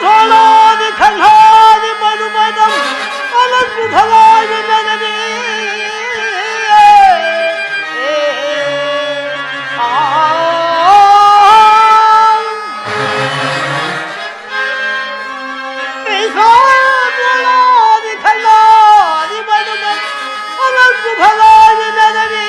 ಧೋಳಾದಿ ಖಂಡಾದಿ ಮಧುಮದಂ ಅನದ್ಭುತವಾಗಿ ನನಗೆ ಧೋಳಾದಿ ಖಂಡಾದಿ ಮಧುಮದಂ ಅನದ್ಭುತವಾಗಿ ನನಗೆ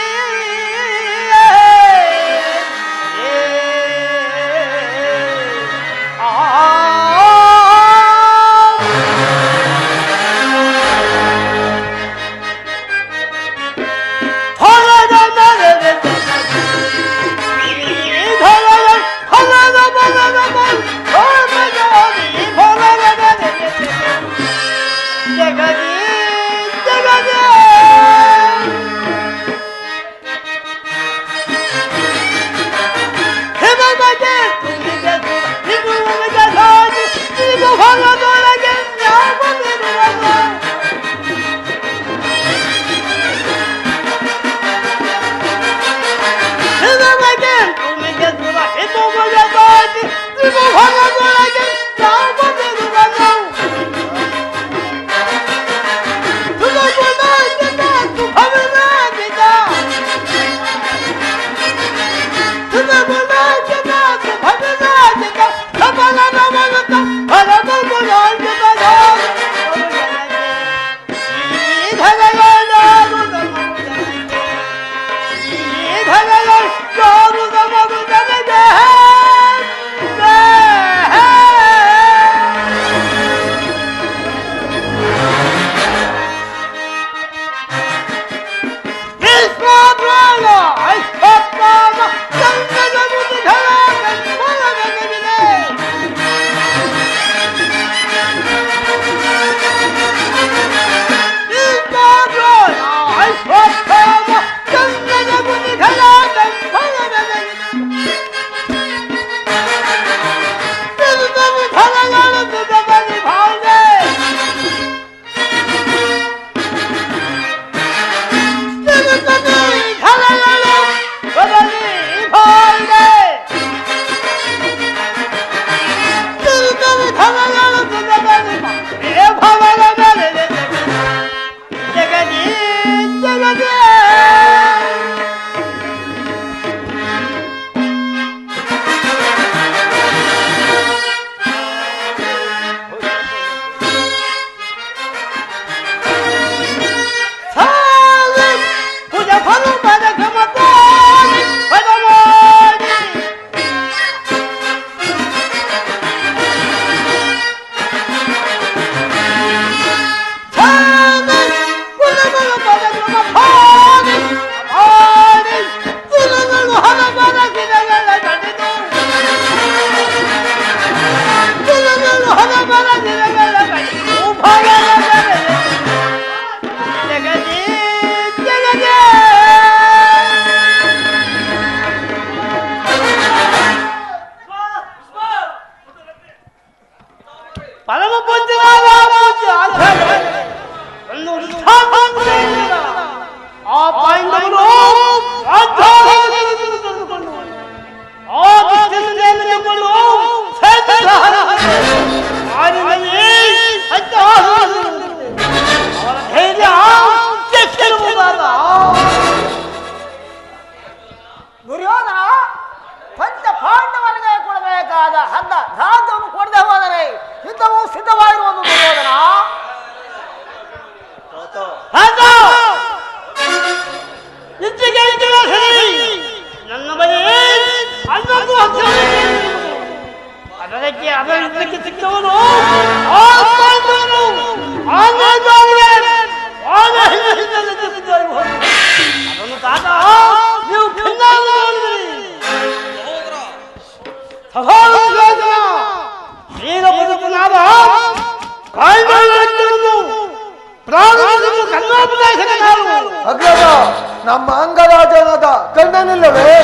ನಮ್ಮ ಅಂಗರಾಜನಾದ ಕರ್ಣನಿಲ್ಲವೇ?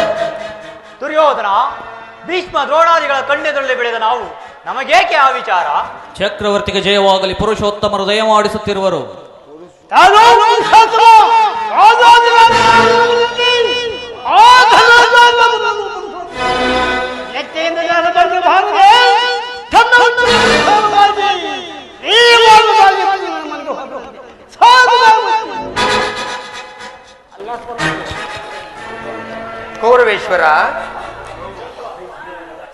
ದುರ್ಯೋಧನ, ಭೀಷ್ಮ ದ್ರೋಣಾದಿಗಳ ಕಣ್ಣೆದುರಲ್ಲಿ ಬೆಳೆದ ನಾವು ನಮಗೇಕೆ ಆ ವಿಚಾರ? ಚಕ್ರವರ್ತಿಗೆ ಜಯವಾಗಲಿ, ಪುರುಷೋತ್ತಮರು ದಯ ಮಾಡಿಸುತ್ತಿರುವರು. ನೆಚ್ಚೆಯಿಂದ ಈಶ್ವರ,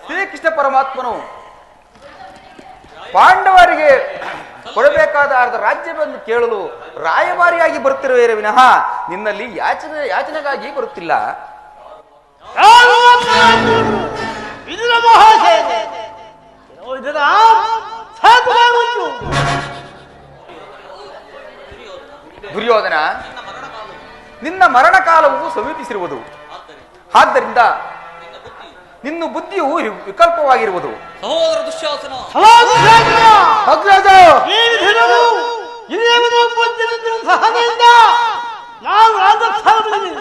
ಶ್ರೀಕೃಷ್ಣ ಪರಮಾತ್ಮನು ಪಾಂಡವರಿಗೆ ಕೊಡಬೇಕಾದ ಅರ್ಧ ರಾಜ್ಯವನ್ನು ಕೇಳಲು ರಾಯಭಾರಿಯಾಗಿ ಬರುತ್ತಿರುವೆ ವಿನಃ ನಿನ್ನಲ್ಲಿ ಯಾಚನೆಗಾಗಿ ಬರುತ್ತಿಲ್ಲ. ಇದರ ಮಹಾಶಯ ಇದರ ಸಾಧುವಾಗುವುದು. ದುರ್ಯೋಧನ, ನಿನ್ನ ಮರಣಕಾಲವು ಸಮೀಪಿಸಿರುವುದು. ಆದ್ದರಿಂದ ನಿನ್ನ ಬುದ್ಧಿಯು ವಿಕಲ್ಪವಾಗಿರುವುದು. ಸಹೋದರ ದುಶ್ಯಾಸನ, ಅಗ್ರಜ, ಈ ದಿನವೂ ಹಿರಿಯವರು ಬಂದಿರುವುದು ಸಹನೆಯಿಂದ ನಾವು ರಾಜಸ್ಥಾನದಲ್ಲಿ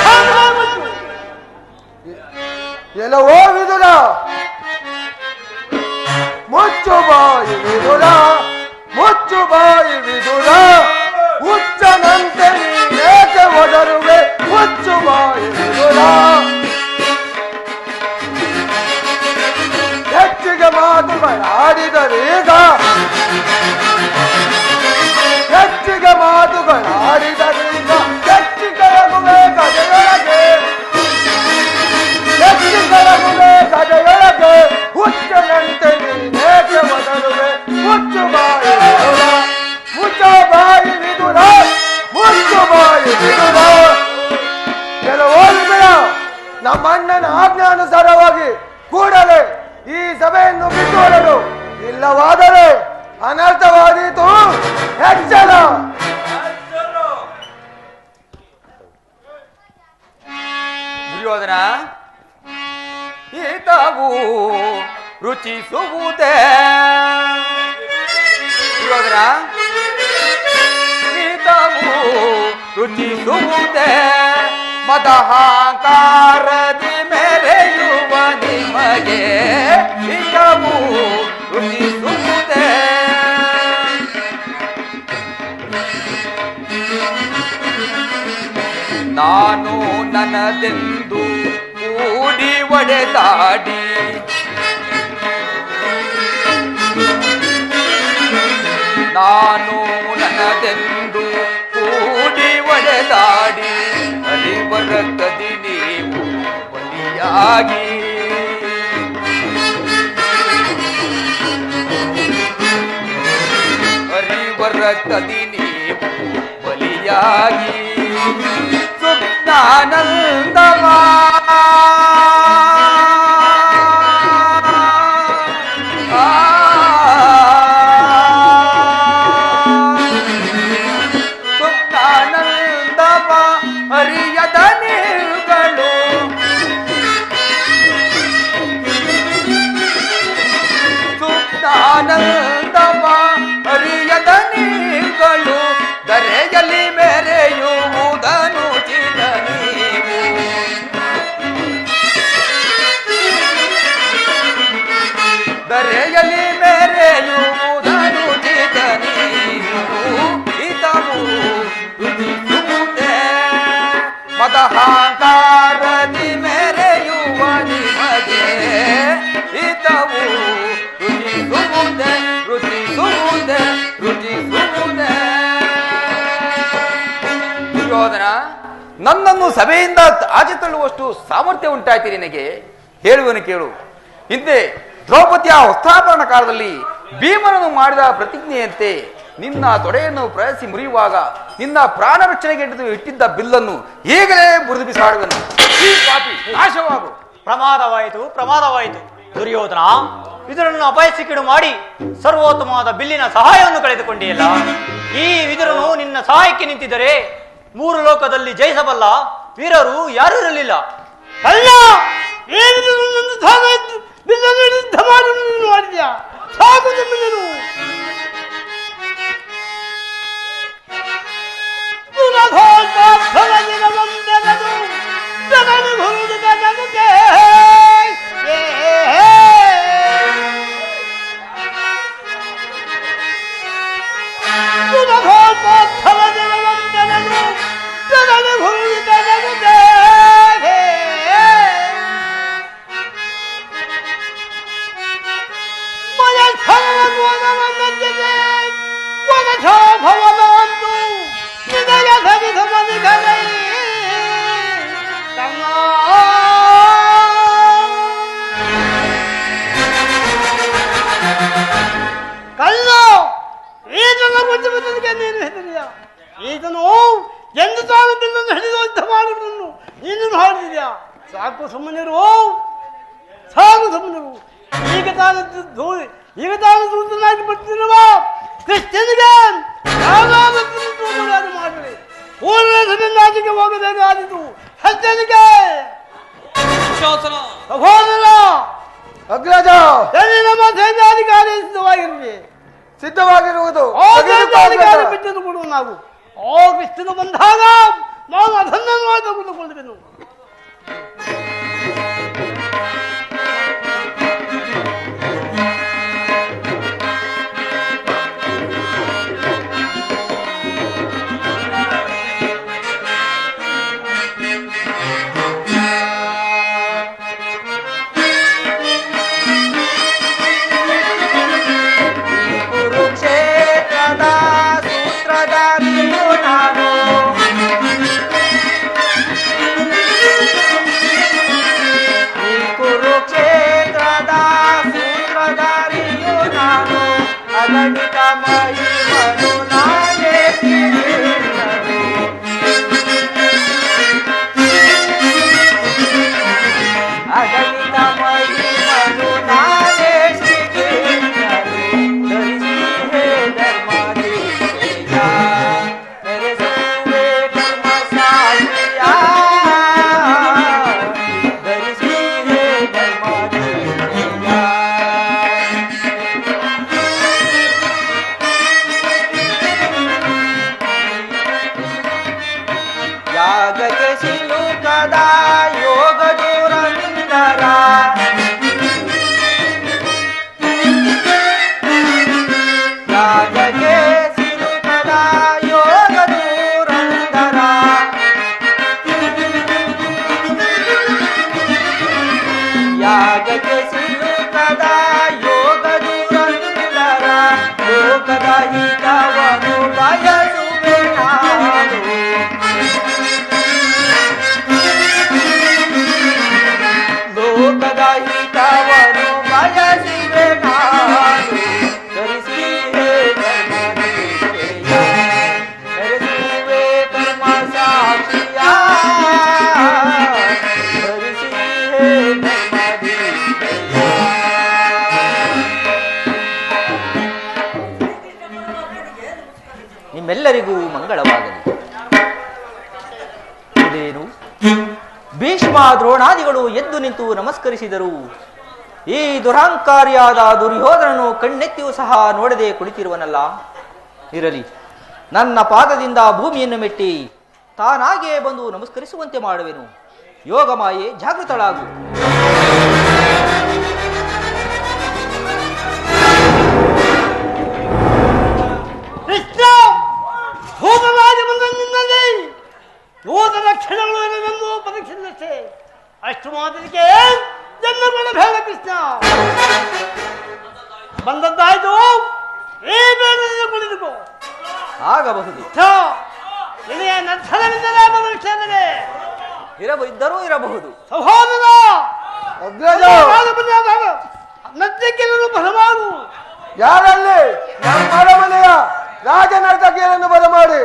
ಸಾಧುವಾಗುವುದು. ಎಲ್ಲವೋ ವಿದುರ, ಮುಚ್ಚು ಬಾಯಿ ವಿದುರ, ಮುಚ್ಚು ಬಾಯಿ ವಿದುರ, ಹುಚ್ಚನಂತೆ ನೀನೇಕೆ ಒದರುವೆ, ಮುಚ್ಚು ಬಾಯಿ ವಿದುರ. ಹೆಚ್ಚಿಗೆ ಮಾತುಗಳಾಡಿದರೀಗ, ಹೆಚ್ಚಿಗೆ ಮಾತುಗಳಾಡಿದರೀಗ, ಹೆಚ್ಚಿಗೆರಗುವೆ ಗದೆಯೊಳಗೆ, ಹೆಚ್ಚಿಗೆರಗುವೆ ಗದೆಯೊಳಗೆ, ಹುಚ್ಚನಂತೆ ನೀನೇಕೆ ಒದರುವೆ, ಮುಚ್ಚು ಬಾಯಿ ವಿದುರ, ಮುಚ್ಚು ಬಾಯಿ ವಿದುರ, ಮುಚ್ಚು ಬಾಯಿ ವಿದುರ. ಕೆಲವೋ ವಿದುರ, ನಮ್ಮಣ್ಣನ ಆಜ್ಞಾನುಸಾರವಾಗಿ ಕೂಡಲೇ ಈ ಸಭೆಯನ್ನು ಬಿಟ್ಟು ಹೊರಡು, ಇಲ್ಲವಾದರೆ ಅನರ್ಥವಾದೀತು. ಎಚ್ಚರ. ದುರ್ಯೋಧನ, ಈತವು ರುಚಿಸುವುದೇ. ದುರ್ಯೋಧನ, ಈತವು ರುಚಿಸುವುದೇ, ಮದಹಾಕಾರದಿ ಮೆರೆಯುವ ನಿಮಗೆ ಇತವು ರುಚಿಸುವುದೇ. ನಾನು ನನ್ನದೆಂದು ಕೂಡಿ ಒಡೆದಾಡಿ, ನಾನು ನನ್ನದೆಂದು ಕೂಡಿ ಒಡೆದಾಡಿ, ಹರಿವರಕದಿ ನೀವು ಬಲಿಯಾಗಿ, ಹರಿವರಕದಿ ನೀವು ಬಲಿಯಾಗಿ, ಸುಜ್ಞಾನಂದವಾ ಸುಜ್ಞಾನಂದವ ಹರಿಯದ ನೀರುಗಳು, ಸುಜ್ಞಾನಂದವ ಹರಿಯದ ನೀರುಗಳು, ದರೆಯಲ್ಲಿ ಮೆರೆಯುವುದನು ಚಿದ ನೀವು, ದರೆಯಲ್ಲಿ ಮೆರೆಯುವುದನು ಚಿದ ನೀವು, ಇತವು ರುಚಿಸುವುದೇ, ಮದಹಾಕಾರದಿ ಮೆರೆಯುವ ನಿಮಗೆ ಇತವು ರುಚಿಸುವುದೇ, ರುಚಿಸುವುದೇ, ರುಚಿಸುವುದೇ. ದುರ್ಯೋಧನ, ನನ್ನನ್ನು ಸಭೆಯಿಂದ ಆಚೆ ತಳ್ಳುವಷ್ಟು ಸಾಮರ್ಥ್ಯ ಉಂಟಾಯ್ತು ನಿನಗೆ. ಹೇಳುವನು ಕೇಳು. ಹಿಂದೆ ದ್ರೌಪದಿಯ ವಸ್ತ್ರಾಪರಣ ಕಾಲದಲ್ಲಿ ಭೀಮನನ್ನು ಮಾಡಿದ ಪ್ರತಿಜ್ಞೆಯಂತೆ ನಿನ್ನ ತೊಡೆಯನ್ನು ಪ್ರಯತ್ನಿಸಿ ಮುರಿಯುವಾಗ ನಿನ್ನ ಪ್ರಾಣ ರಕ್ಷಣೆಗೆ ಇಟ್ಟಿದ್ದ ಬಿಲ್ಲನ್ನು ಈಗಲೇ ಮುರಿದು ಬಿಸಾಡುವನು. ಈ ಪಾಪಿ ನಾಶವಾಗು. ಪ್ರಮಾದವಾಯಿತು, ಪ್ರಮಾದವಾಯಿತು. ದುರ್ಯೋಧನ, ವಿದುರನನ್ನು ಅಪಾಯಸಿಕಿಡು ಮಾಡಿ ಸರ್ವೋತ್ತಮವಾದ ಬಿಲ್ಲಿನ ಸಹಾಯವನ್ನು ಕಳೆದುಕೊಂಡಿಯಲ್ಲ. ಈ ವಿದುರನು ನಿನ್ನ ಸಹಾಯಕ್ಕೆ ನಿಂತಿದ್ದರೆ 3 ಲೋಕದಲ್ಲಿ ಜಯಿಸಬಲ್ಲ ವೀರರು ಯಾರೂ ಇರಲಿಲ್ಲ. ಅಲ್ಲ, ಏನು ನನ್ನ ಸಾಕಾಯ್ತು. ಬಿಲ್ಲನ್ನು ಯುದ್ಧ ಮಾಡಲು ಮಾಡಿದ್ಯಾ? ಸಾಕು ನಿಮ್ಮನ್ನು. ನಾನು ಬಿಲ್ಲನ್ನು ಹಿಡಿದು ಯುದ್ಧ ಮಾಡುವುದನ್ನು ನೀನು ಮಾಡಿದ್ಯಾ? ಸಾಕು ಸುಮ್ಮನಿರು, ಸಾಕು ಸುಮ್ಮನಿರು. ಈಗ ತಾನು ದೂತನಾಗಿ ಬಿಟ್ಟಿರುವ ಕೃಷ್ಣನಿಗೆ ಯಾರು ಮಾಡಲಿ ಪೂರ್ಣ ಸಭೆಗೆ ಹೋಗಬೇಕಾದಿತು. ಕೃಷ್ಣನಿಗೆ ಶಾಸನ ಸಹೋದರ ಅಗ್ರಜ ನಮ್ಮ ಸೈನ್ಯಾಧಿಕಾರಿ ಸಿದ್ಧವಾಗಿರಲಿ. ಸಿದ್ಧವಾಗಿರುವುದು ಆ ಸೈನ್ಯಾಧಿಕಾರಿ ಬಿಟ್ಟನ್ನು ಕೊಡುವ ನಾವು. ಆ ಕೃಷ್ಣನು ಬಂದಾಗ ನಾನು ಅದನ್ನು ತೆಗೆದುಕೊಳ್ಳುವೆನು. ಕುರುಕ್ಷೇತ್ರದ ಸೂತ್ರಧಾರಿಯು ನಾನು, ಈ ಕುರುಕ್ಷೇತ್ರದ ಸೂತ್ರಧಾರಿಯು ನಾನು, ಅಗಣಿತ ಮಹಿಮನು ನಾನೇ ತಿಳಿಯುವೆನು. ಅಗಣಿತ ಮಹಿಮನು ನಾನೇ ತಿಳಿಯುವೆನು. ಧರಿಸಿ ಹೇ ಧರ್ಮದೇಶಯ್ಯ, ಮೆರೆಸುವೆ ಧರ್ಮ ಸಾಕ್ಷಿಯ. ಧರಿಸಿ ಹೇ ಧರ್ಮದೇಶಯ್ಯ. ಯಾಗಕ್ಕೆ ಸಿಲುಕದ ಯೋಗ ದೂರನಿಂದರ, ಯಾಗಕ್ಕೆ ಸಿಲುಕದ ಯೋಗ ದೂರಂದರ, ಯಾಗಕ್ಕೆ ಸಿಲುಕದ ಯೋಗ ದೂರಂದರ, ಲೋಕದ ಹಿತವನ್ನು ಬಯಸುವೆ ನಾನು. ಲೋಕದ ಹಿತವನ್ನು ಬಯಸಿವೆ ನಾನು. ಧರಿಸಿ ಹೇ ಧರ್ಮದೇಶಯ್ಯ, ಮೆರೆಸುವೆ ಧರ್ಮ ಸಾಕ್ಷಿಯ. ಧರಿಸಿ ಹೇ ಧರ್ಮದೇಶಯ್ಯ. ನಿಮ್ಮೆಲ್ಲರಿಗೂ ಮಂಗಳವಾಗಲಿ. ಇದೇನು ಭೀಷ್ಮ ದ್ರೋಣಾದಿಗಳು ಎದ್ದು ನಿಂತು ನಮಸ್ಕರಿಸಿದರು. ಈ ದುರಹಂಕಾರಿಯಾದ ದುರ್ಯೋಧನನು ಕಣ್ಣೆತ್ತಿಯೂ ಸಹ ನೋಡದೆ ಕುಳಿತಿರುವನಲ್ಲ. ಇರಲಿ, ನನ್ನ ಪಾದದಿಂದ ಭೂಮಿಯನ್ನು ಮೆಟ್ಟಿ ತಾನಾಗಿಯೇ ಬಂದು ನಮಸ್ಕರಿಸುವಂತೆ ಮಾಡುವೆನು. ಯೋಗಮಾಯೆ ಜಾಗೃತಳಾಗು. ಕೃಷ್ಣ ಭೂತರಾಜ ಬಂದ ನಿನ್ನಲ್ಲಿ ಯೋಧನ ಕ್ಷಣಗಳು ಇರವೆಂದು ಪರೀಕ್ಷಿಸೆ. ಅಷ್ಟು ಮಾತ್ರಕ್ಕೆ ಜನ್ಮಗಳ ಬೇಡ ಕೃಷ್ಣ. ಬಂದದ್ದಾಯ್ತು, ಈ ಬೇಡದಲ್ಲಿ ಕುಳಿತುಕೋ. ಆಗಬಹುದು, ನಿನಗೆ ನರ್ಸನವಿದ್ದರೆ ಪರೀಕ್ಷೆ ಇದ್ದರೂ ಇರಬಹುದು. ಸಹೋದರ ಅಗ್ರಜ ನೃತ್ಯಕ್ಕೆ ಬಲಮಾಡು. ಯಾರಲ್ಲಿ ನಮ್ಮ ಅರಮನೆಯ ರಾಜನರ್ತಕಿಯರನ್ನು ಬರಮಾಡಿ.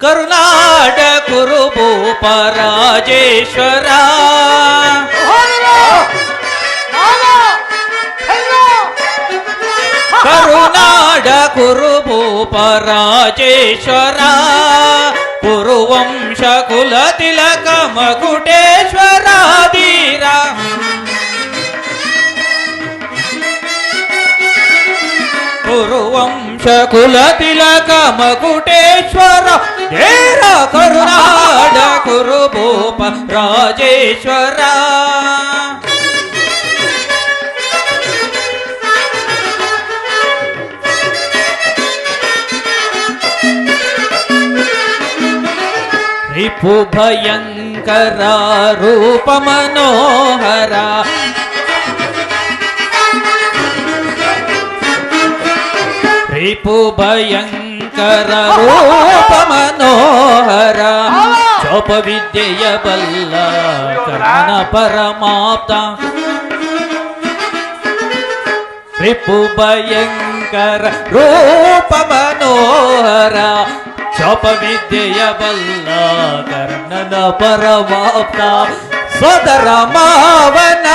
ಕರುನಾಡ ಕುರುಭೂಪ ರಾಜೇಶ್ವರ, ಕರುನಾಡ ಕುರುಭೂಪ ರಾಜೇಶ್ವರ, ಕುರುವಂಶ ಕುಲ ತಿಲಕ ಮಕುಟೇಶ್ವರ ಧೀರ, ಕುರುವಂಶ ಕುಲ ತಿಲಕ ಮಕುಟೇಶ್ವರ ಧೀರ, ಕರುನಾಡ ಕುರುಭೂಪ ರಾಜೇಶ್ವರ. ರಿಪು ಭಯಂಕರ ಭಯಂಕರ ರೂಪ ಮನೋಹರ ರಿಪು ಭಯಂಕರ ರೂಪ ಮನೋಹರ ಚೋಪ ವಿದ್ಯೆಯ ಬಲ್ಲ ಕರ್ಣನ ಪರಮಾಪ್ತ ರಿಪು ಭಯಂಕರ ರೂಪ ಮನೋಹರ ಚೋಪ ವಿದ್ಯೆಯ ಬಲ್ಲ ಕರ್ಣನ ಪರಮಾಪ್ತ ಸೋದರ ಮಾವನ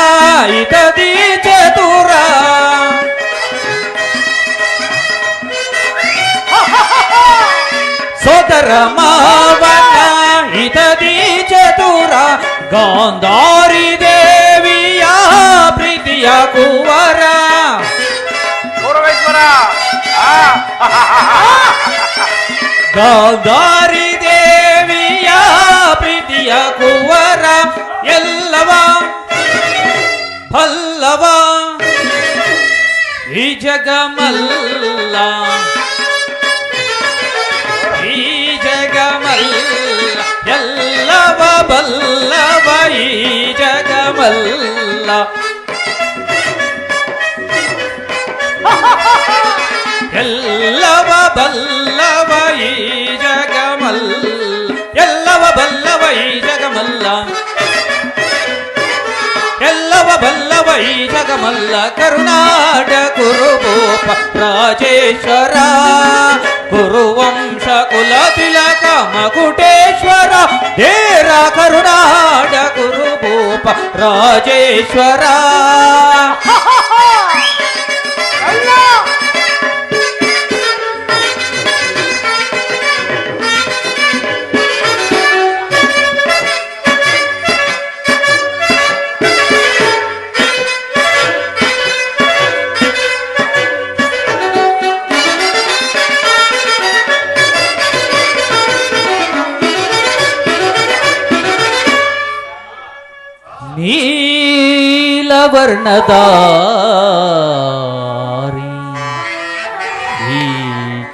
ಇತದಿ ಚತುರ ಸೋದರ ಮಾವನ ಇತದಿ ಚತುರ ಗಾಂಧಾರಿ ದೇವಿಯ ಪ್ರೀತಿಯ ಕುವರ ಗಾಂಧಾರಿ ದೇವಿಯ ಪ್ರೀತಿಯ ಕುವರ ಎಲ್ಲವ ಪಲ್ಲವ ಈ ಜಗಮಲ್ಲ ಈ ಜಗಮಲ್ಲ ಎಲ್ಲವ ಬಲ್ಲವ ಈ ಜಗಮಲ್ಲ ಎಲ್ಲವ ಬಲ್ಲವ ಈ ಜಗಮಲ್ಲ ಎಲ್ಲವ ಬಲ್ಲವ ಈ ಜಗಮಲ್ಲ ಎಲ್ಲವ ಬಲ್ಲವ ಈ ಜಗಮಲ್ಲ ಕರುನಾಡ ಕುರುಭೂಪ ರಾಜೇಶ್ವರ ಕುರುವಂಶ ಕುಲ ತಿಲಕ ಮಕುಟೇಶ್ವರ ಧೀರ ಕರುನಾಡ ಕುರುಭೂಪ ರಾಜೇಶ್ವರ ನೀಲವರ್ಣದಾರಿ ಈ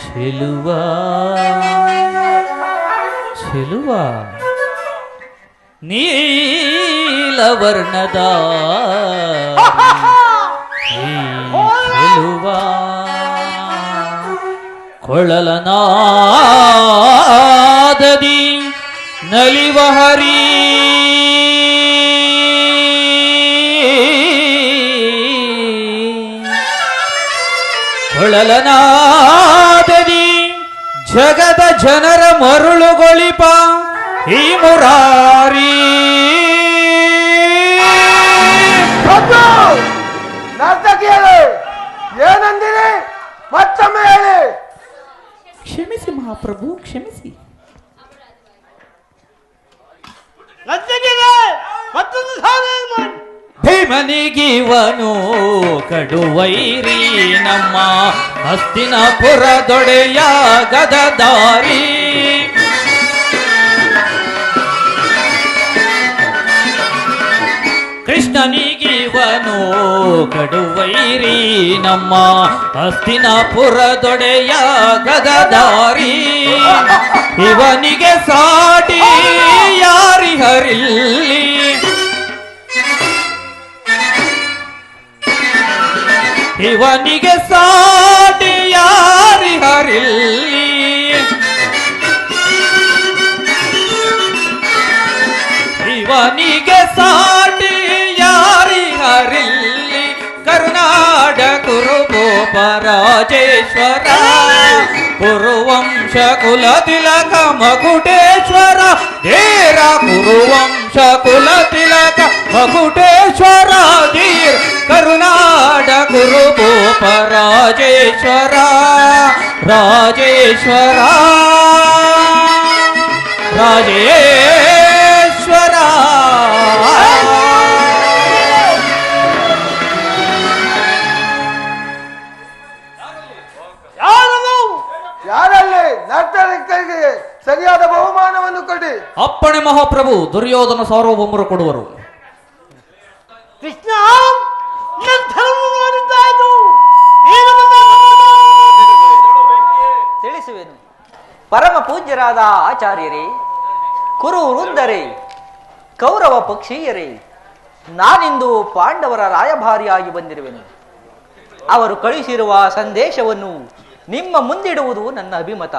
ಚೆಲುವ ಚೆಲುವ ನೀಲವರ್ಣದಾರಿ ಈ ಚೆಲುವ ಕೊಳಲನಾದದಿ ನಲಿವ ಹರಿ ಕೊಳಲನಾದದಿ ಜಗದ ಜನರ ಮರುಳುಗೊಳಿಪ ಈ ಮುರಾರಿ ನರ್ತಕಿಯರೇ ಏನಂದಿರಿ ಮತ್ತೊಮ್ಮೆ ಹೇಳಿ. ಕ್ಷಮಿಸಿ ಮಹಾಪ್ರಭು ಕ್ಷಮಿಸಿ. ಮತ್ತೊಂದು ಸಾಧನೆ ಮಾಡಿ ಭೀಮನಿಗಿವನು ಕಡುವೈರಿ ನಮ್ಮ ಹಸ್ತಿನಪುರದೊಡೆಯ ಗದದಾರಿ ಕೃಷ್ಣನಿಗಿವನು ಕಡುವೈರಿ ನಮ್ಮ ಹಸ್ತಿನಪುರದೊಡೆಯ ಗದದಾರಿ ಇವನಿಗೆ ಸಾಟಿ ಯಾರಿಹರಿಲ್ಲಿ ಇವನಿಗೆ ಸಾಟಿ ಯಾರಿಹರಿಲ್ಲಿ ಇವನಿಗೆ ಸಾಟಿ ಯಾರಿಹರಿಲ್ಲಿ ಕರುನಾಡ ಕುರುಭೂಪ ರಾಜೇಶ್ವರ ಕುರುವಂಶ ಕುಲ ತಿಲಕ ಮಕುಟೇಶ್ವರ ಧೀರ ಕುರುವಂಶ ಕುಲ ತಿಲಕ ಮಕುಟೇಶ್ವರ ಧೀರ್ ಕರುನಾಡ ಕುರುಭೂಪ ರಾಜೇಶ್ವರ ರಾಜೇಶ್ವರ ರಾಜೇಶ್ವರ ಯಾರಲ್ಲಿ ನರ್ತಕರಿಗೆ ಸರಿಯಾದ ಬಹುಮಾನವನ್ನು ಕೊಡಿ. ಅಪ್ಪಣೆ ಮಹಾಪ್ರಭು. ದುರ್ಯೋಧನ ಸಾರ್ವಭೌಮರು ಕೊಡುವರು. ಕೃಷ್ಣ ನಿರ್ಧರವನ್ನು ಮಾಡಿದ್ದಾಯ್ತು. ತಿಳಿಸುವೆನು. ಪರಮ ಪೂಜ್ಯರಾದ ಆಚಾರ್ಯರೇ, ಕುರು ವೃದ್ಧರೇ, ಕೌರವ ಪಕ್ಷೀಯರೇ, ನಾನಿಂದು ಪಾಂಡವರ ರಾಯಭಾರಿಯಾಗಿ ಬಂದಿರುವೆನು. ಅವರು ಕಳಿಸಿರುವ ಸಂದೇಶವನ್ನು ನಿಮ್ಮ ಮುಂದಿಡುವುದು ನನ್ನ ಅಭಿಮತ.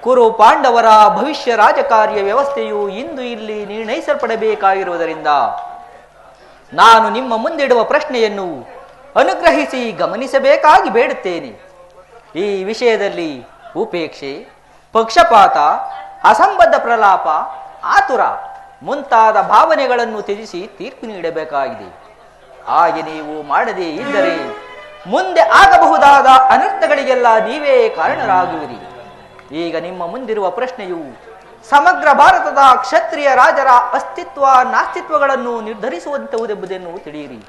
ಕುರು ಪಾಂಡವರ ಭವಿಷ್ಯ ರಾಜಕಾರ್ಯ ವ್ಯವಸ್ಥೆಯು ಇಂದು ಇಲ್ಲಿ ನಿರ್ಣಯಿಸಲ್ಪಡಬೇಕಾಗಿರುವುದರಿಂದ ನಾನು ನಿಮ್ಮ ಮುಂದಿಡುವ ಪ್ರಶ್ನೆಯನ್ನು ಅನುಗ್ರಹಿಸಿ ಗಮನಿಸಬೇಕಾಗಿ ಬೇಡುತ್ತೇನೆ. ಈ ವಿಷಯದಲ್ಲಿ ಉಪೇಕ್ಷೆ, ಪಕ್ಷಪಾತ, ಅಸಂಬದ್ಧ ಪ್ರಲಾಪ, ಆತುರ ಮುಂತಾದ ಭಾವನೆಗಳನ್ನು ತ್ಯಜಿಸಿ ತೀರ್ಪು ನೀಡಬೇಕಾಗಿದೆ. ಹಾಗೆ ನೀವು ಮಾಡದೇ ಇದ್ದರೆ ಮುಂದೆ ಆಗಬಹುದಾದ ಅನರ್ಥಗಳಿಗೆಲ್ಲ ನೀವೇ ಕಾರಣರಾಗುವಿರಿ. ಈಗ ನಿಮ್ಮ ಮುಂದಿರುವ ಪ್ರಶ್ನೆಯು ಸಮಗ್ರ ಭಾರತದ ಕ್ಷತ್ರಿಯ ರಾಜರ ಅಸ್ತಿತ್ವ ನಾಸ್ತಿತ್ವಗಳನ್ನು ನಿರ್ಧರಿಸುವಂತಹುದೆಂಬುದನ್ನು ತಿಳಿಯಿರಿ.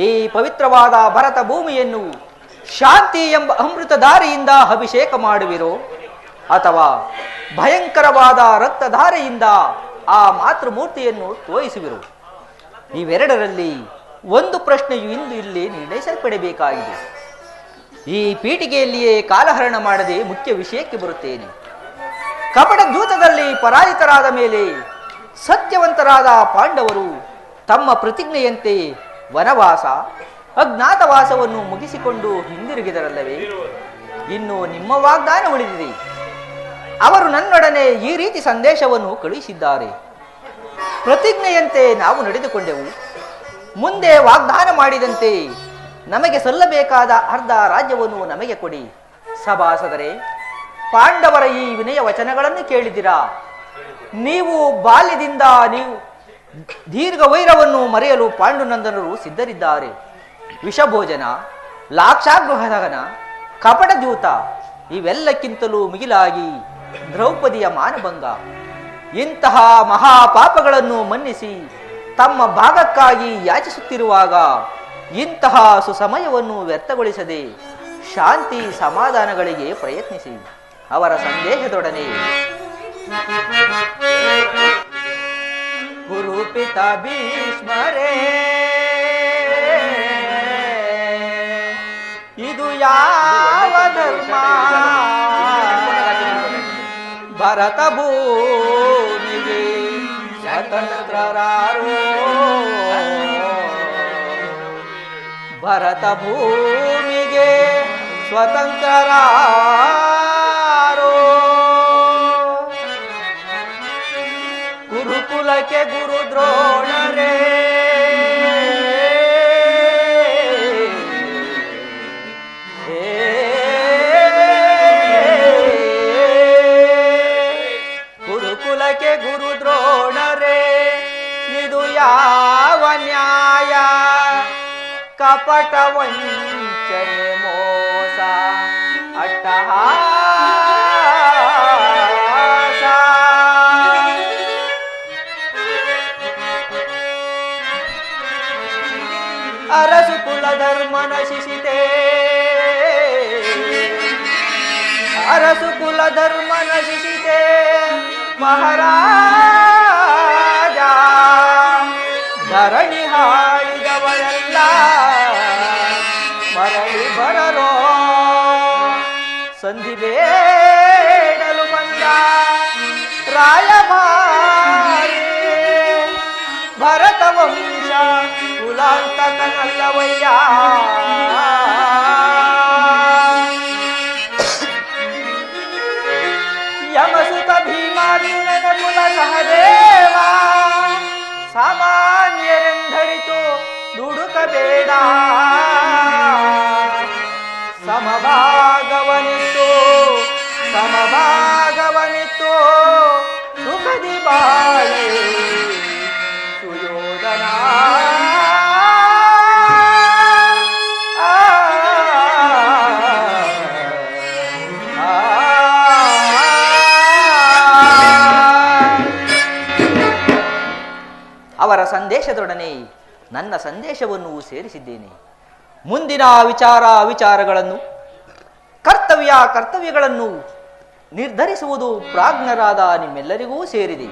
ಈ ಪವಿತ್ರವಾದ ಭರತ ಭೂಮಿಯನ್ನು ಶಾಂತಿ ಎಂಬ ಅಮೃತಧಾರೆಯಿಂದ ಅಭಿಷೇಕ ಮಾಡುವಿರೋ ಅಥವಾ ಭಯಂಕರವಾದ ರಕ್ತಧಾರೆಯಿಂದ ಆ ಮಾತೃಮೂರ್ತಿಯನ್ನು ತೋರಿಸುವಿರು? ಇವೆರಡರಲ್ಲಿ ಒಂದು ಪ್ರಶ್ನೆಯು ಇಂದು ಇಲ್ಲಿ ನಿರ್ಣಯಿಸಲ್ಪಡಬೇಕಾಗಿದೆ. ಈ ಪೀಠಿಗೆಯಲ್ಲಿಯೇ ಕಾಲಹರಣ ಮಾಡದೆ ಮುಖ್ಯ ವಿಷಯಕ್ಕೆ ಬರುತ್ತೇನೆ. ಕಪಟ ದ್ಯೂತದಲ್ಲಿ ಪರಾಜಿತರಾದ ಮೇಲೆ ಸತ್ಯವಂತರಾದ ಪಾಂಡವರು ತಮ್ಮ ಪ್ರತಿಜ್ಞೆಯಂತೆ ವನವಾಸ, ಅಜ್ಞಾತವಾಸವನ್ನು ಮುಗಿಸಿಕೊಂಡು ಹಿಂದಿರುಗಿದರಲ್ಲವೇ? ಇನ್ನು ನಿಮ್ಮ ವಾಗ್ದಾನ ಉಳಿದಿದೆ. ಅವರು ನನ್ನೊಡನೆ ಈ ರೀತಿ ಸಂದೇಶವನ್ನು ಕಳುಹಿಸಿದ್ದಾರೆ: ಪ್ರತಿಜ್ಞೆಯಂತೆ ನಾವು ನಡೆದುಕೊಂಡೆವು. ಮುಂದೆ ವಾಗ್ದಾನ ಮಾಡಿದಂತೆ ನಮಗೆ ಸಲ್ಲಬೇಕಾದ ಅರ್ಧ ರಾಜ್ಯವನ್ನು ನಮಗೆ ಕೊಡಿ. ಸಭಾಸದರೇ, ಪಾಂಡವರ ಈ ವಿನಯ ವಚನಗಳನ್ನು ಕೇಳಿದಿರಾ? ನೀವು ಬಾಲ್ಯದಿಂದ ನೀವು ದೀರ್ಘ ವೈರವನ್ನು ಮರೆಯಲು ಪಾಂಡುನಂದನರು ಸಿದ್ಧರಿದ್ದಾರೆ. ವಿಷಭೋಜನ, ಲಾಕ್ಷಾಗೃಹದಗನ, ಕಪಟ ದ್ಯೂತ ಇವೆಲ್ಲಕ್ಕಿಂತಲೂ ಮಿಗಿಲಾಗಿ ದ್ರೌಪದಿಯ ಮಾನಭಂಗ, ಇಂತಹ ಮಹಾಪಾಪಗಳನ್ನು ಮನ್ನಿಸಿ ತಮ್ಮ ಭಾಗಕ್ಕಾಗಿ ಯಾಚಿಸುತ್ತಿರುವಾಗ ಇಂತಹ ಸುಸಮಯವನ್ನು ವ್ಯರ್ಥಗೊಳಿಸದೆ ಶಾಂತಿ ಸಮಾಧಾನಗಳಿಗೆ ಪ್ರಯತ್ನಿಸಿ. ಅವರ ಸಂದೇಹದೊಡನೆ ಗುರುಪಿತ ಭೀಷ್ಮರೇ, ಇದು ಯಾವ ಧರ್ಮ? ಭರತ ಭೂಮಿಗೆ ಸ್ವತಂತ್ರರಾರೋ, ಭರತ ಭೂಮಿಗೆ ಸ್ವತಂತ್ರರಾರೋ, ಗುರುಕುಲಕ್ಕೆ ಗುರು ದ್ರೋಣರೇ, ಗುರುಕುಲಕ್ಕೆ ಗುರು ದ್ರೋಣರೇ, ಇದು ಯಾವ ನ್ಯಾಯ? ಕಪಟ ವಂಚನೆ ಮೋಸ ಅಟ್ಟಹಾಸ, ಅರಸು ಕುಲ ಧರ್ಮ ನಶಿಸಿತೆ, ಅರಸು ಕುಲ ಧರ್ಮ ನಶಿಸಿತೆ ಮಹಾರಾಜ. ಧರಣಿ ಹಾಡಿದವರೆಲ್ಲ ಮರಳಿ ಬರರೋ, ಸಂಧಿ ಬೇಡಲು ಬಂದ ರಾಯಭಾರಿ ಭರತ ವಂಶ ಕುಲಾಂತಕನಲ್ಲವಯ್ಯ. ಯಮಸುತ ಭೀಮಾರ್ಜುನನ ಕುಲ ಸಹದೇವ, ಸಾಮಾನ್ಯರೆಂದರಿತು ದುಡುಕಬೇಡ. ಸಮಭಾಗವನಿತ್ತು ಸಮಭಾಗವನಿತ್ತು ಸುಖದಿ ಬಾಳೆ ಸುಯೋಧನ. ಅವರ ಸಂದೇಶದೊಡನೆ ನನ್ನ ಸಂದೇಶವನ್ನು ಸೇರಿಸಿದ್ದೇನೆ. ಮುಂದಿನ ವಿಚಾರಗಳನ್ನು ಕರ್ತವ್ಯಗಳನ್ನು ನಿರ್ಧರಿಸುವುದು ಪ್ರಾಜ್ಞರಾದ ನಿಮ್ಮೆಲ್ಲರಿಗೂ ಸೇರಿದೆ.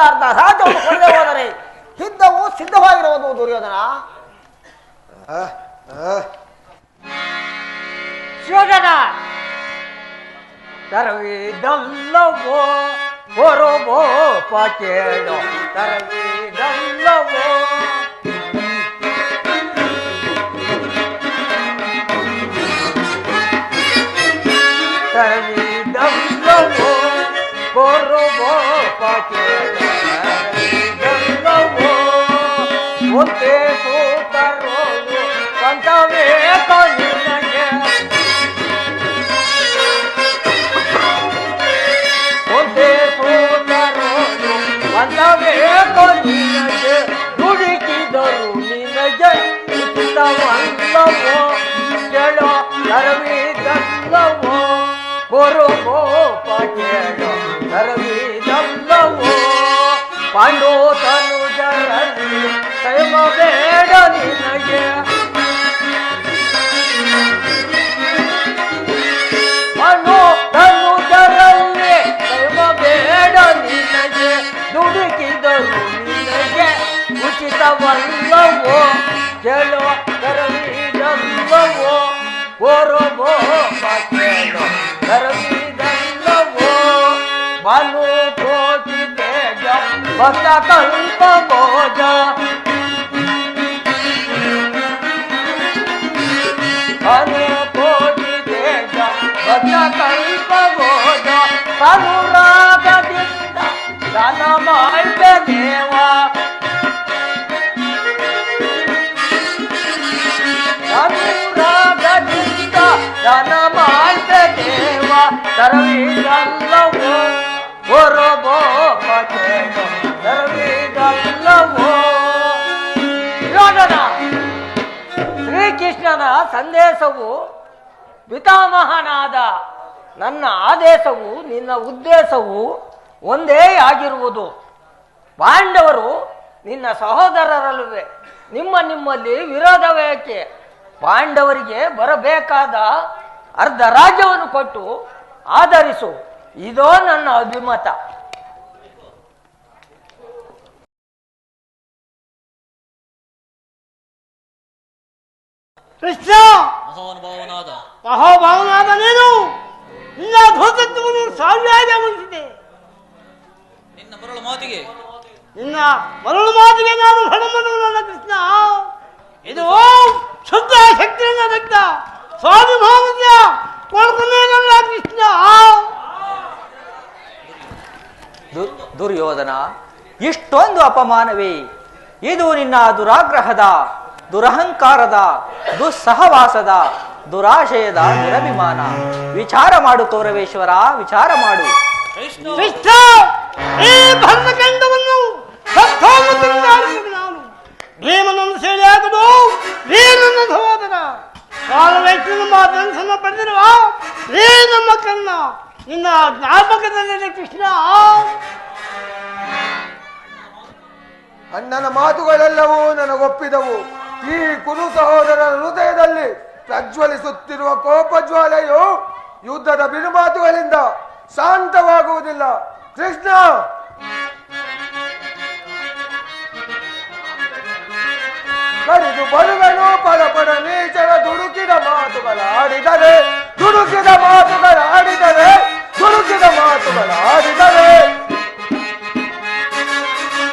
ಅರ್ಧ ರಾಜ್ಯವನ್ನು ಕೊಳ್ಳದೆ ಹೋದರೆ ಯುದ್ಧವು ಸಿದ್ಧವಾಗಿರುವುದು ದುರ್ಯೋಧನ. ಶಿವಜನ ತರವಿದಲ್ಲವೋ ಹೊರಬೋ ಪಕೇಳೋ ತರವಿದಲ್ಲವೋ ತರವಿದಲ್ಲವೋ ಹೊರಬೋ ಪಕೇಳೋ ತರವಿದಲ್ಲವೋ ಒಂದೇ ಸೂತರೋಳು ಕಂಠವೇ ಕಣ್ಣಿನಗೆ ಒಂದವೇ ನಿನಗೆ ದುಡುಕಿದರು ನಿನಗೆ ಉಚಿತವಲ್ಲವೋ ಕೇಳೋ ತರವಿದಲ್ಲವೋ ಬರುವೋ ಕೇಳೋ ತರವಿದಲ್ಲವೋ ಪಾಂಡು ತನುಜರಲ್ಲಿ ಪ್ರೇಮ ಬೇಡ ನಿನಗೆ ಪಾಂಡು ತನುಜರಲ್ಲಿ ಪ್ರೇಮ ಬೇಡ ನಿನಗೆ ದುಡುಕಿದರು ನಿನಗೆ ಉಚಿತವಲ್ಲವೋ ಕೇಳೋ ತರವಿದಲ್ಲವೋ ಓರಬೋ ಕೇಳೋ ತರವಿದಲ್ಲವೋ ಬಾನು ಕೋಟಿ ತೇಜ ಭಕ್ತ ಕಲ್ಪ ಭೋಜ ಬಾನು ಕೋಟಿ ತೇಜ ಭಕ್ತ ಕಲ್ಪ ಭೋಜ ಅನುರಾಗದಿಂದ ದಾನ ಮಾಡ್ಬೆ ದೇವ ಅನುರಾಗದಿಂದ ದಾನ ಮಾಡ್ಬೆ ದೇವ ತರವಿದಲ್ಲವೋ ಹೊರಬೋ ಪಕೇಳೋ ತರವಿದಲ್ಲವೋ. ಯೋಧನ ಶ್ರೀಕೃಷ್ಣನ ಸಂದೇಶವು ಪಿತಾಮಹನಾದ ನನ್ನ ಆದೇಶವು ನಿನ್ನ ಉದ್ದೇಶವು ಒಂದೇ ಆಗಿರುವುದು. ಪಾಂಡವರು ನಿನ್ನ ಸಹೋದರರಲ್ಲವೇ, ನಿಮ್ಮಲ್ಲಿ ವಿರೋಧವೇಕೆ? ಪಾಂಡವರಿಗೆ ಬರಬೇಕಾದ ಅರ್ಧ ರಾಜ್ಯವನ್ನು ಕೊಟ್ಟು ಆಧರಿಸು, ಇದೋ ನನ್ನ ಅಭಿಮತ. ಕೃಷ್ಣ ಮಹಾನುಭಾವನಾದ ಮಹಾಭಾವನಾದ ನೀನು ನಿನ್ನ ಧೋತತ್ವವನ್ನು ಸಾವಿರಾಗಿ ಗಮನಿಸಿದೆ. ನಿನ್ನ ಮರಳು ಮಾತಿಗೆ ನಿನ್ನ ಮರಳು ಮಾತಿಗೆ ನಾನು ಹಣಮನವನಲ್ಲ ಕೃಷ್ಣ. ಇದು ಶುದ್ಧ ಶಕ್ತಿಯಿಂದ ರಕ್ತ ಸ್ವಾಭಿಮಾನದ ಕೊಡ್ಕೊಂಡೇನಲ್ಲ ಕೃಷ್ಣ. ದುರ್ಯೋಧನ, ಇಷ್ಟೊಂದು ಅಪಮಾನವೇ? ಇದು ನಿನ್ನ ದುರಾಗ್ರಹದ, ದುರಹಂಕಾರದ, ದುಸ್ಸಹವಾಸದ, ದುರಾಶಯದ ದುರಭಿಮಾನ. ವಿಚಾರ ಮಾಡು ಕೌರವೇಶ್ವರ, ವಿಚಾರ ಮಾಡು. ಕೃಷ್ಣ, ಈ ಭರಣಖಂಡವನ್ನು ನಾನು ಭೀಮನನ್ನು ಸೇರಿಯಾಗದು ವೀರನ ಸಹೋದರ ಕಾಲವೇಶ್ವರ ಧನಸನ್ನು ಪಡೆದಿರುವ ನಮ್ಮ ಕರ್ಣ ನಿನ್ನ ಜ್ಞಾಪಕದಲ್ಲಿದೆ ಕೃಷ್ಣ. ಅಣ್ಣನ ಮಾತುಗಳೆಲ್ಲವೂ ನನಗೊಪ್ಪಿದವು. ಈ ಕುರು ಸಹೋದರರ ಹೃದಯದಲ್ಲಿ ಪ್ರಜ್ವಲಿಸುತ್ತಿರುವ ಕೋಪಜ್ವಾಲೆಯು ಯುದ್ಧದ ಬಿರುಮಾತುಗಳಿಂದ ಶಾಂತವಾಗುವುದಿಲ್ಲ. ಕೃಷ್ಣ, ಕರೆದು ಬರುವೆನು ಪಡಪಡ ನೀಚರ ದುಡುಕಿದ ಮಾತುಗಳಾಡಿದರೆ, ದುಡುಕಿದ ಮಾತುಗಳಾಡಿದರೆ, ದುಡುಕಿದ ಮಾತುಗಳಾಡಿದರೆ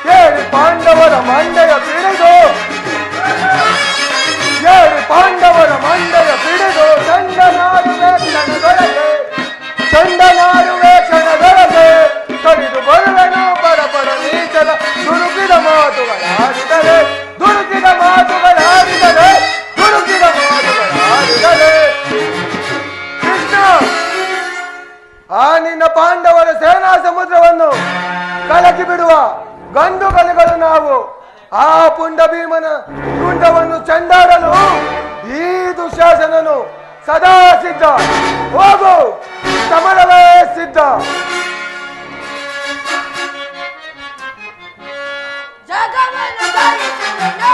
ಕೇಳಿ ಪಾಂಡವರ ಮಂಡೆಯ ಪಿಡಿದು, ಕೇಳಿ ಪಾಂಡವರ ಮಂಡೆಯ ಪಿಡಿದು ಚಂಡನಾಡುವೆ ಕ್ಷಣದೊಳಗೆ, ಚಂಡನಾಡುವೆ ಕ್ಷಣದೊಳಗೆ ಕಡಿದು ಬರುವೆನು ಪಡಪಡ ನೀಚರ ದುಡುಕಿದ ಮಾತುಗಳಾಡಿದರೆ, ದುಡುಕಿದ ಮಾತುಗಳಾಡಿದರೆ, ದುಡುಕಿದ ಮಾತುಗಳಾಡಿದರೆ. ಕೃಷ್ಣ, ಆ ನಿನ್ನ ಪಾಂಡವರ ಸೇನಾ ಸಮುದ್ರವನ್ನು ಕಲಕಿ ಬಿಡುವ ಗಂಡುಗಲಿಗಳು ನಾವು. ಆ ಪುಂಡ ಭೀಮನ ತುಂಡವನ್ನು ಚೆಂಡಾಡಲು ಈ ದುಶ್ಯಾಸನನು ಸದಾ ಸಿದ್ಧ. ಹೋಗು, ಸಮರವೇ ಸಿದ್ಧ. ಜಗವನ್ನು ಜಯಿಸುವೆನು,